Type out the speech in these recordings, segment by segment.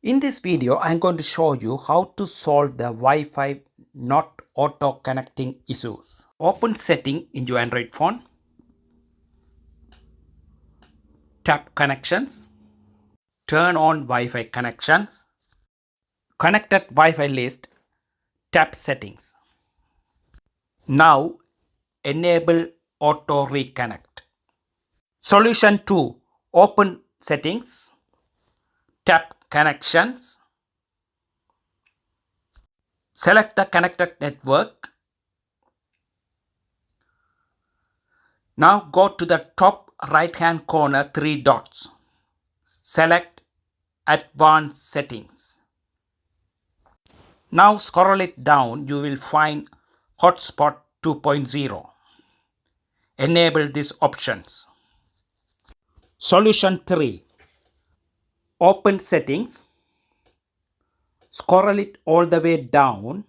In this video, I am going to show you how to solve the Wi-Fi not auto connecting issues. Open setting in your Android phone. Tap connections. Turn on Wi-Fi connections. Connected Wi-Fi list. Tap settings. Now enable auto reconnect. Solution 2. Open settings. Tap connections. Select the connected network. Now go to the top right hand corner 3 dots. Select Advanced Settings. Now scroll it down, you will find Hotspot 2.0. Enable these options. Solution 3. Open settings. Scroll it all the way down.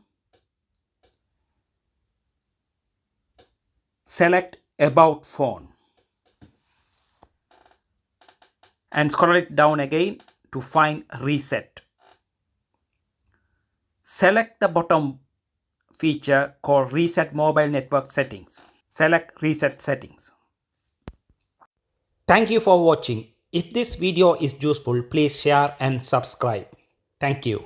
Select About Phone. And scroll it down again to find Reset. Select the bottom feature called Reset Mobile Network Settings. Select Reset Settings. Thank you for watching. If this video is useful, please share and subscribe. Thank you.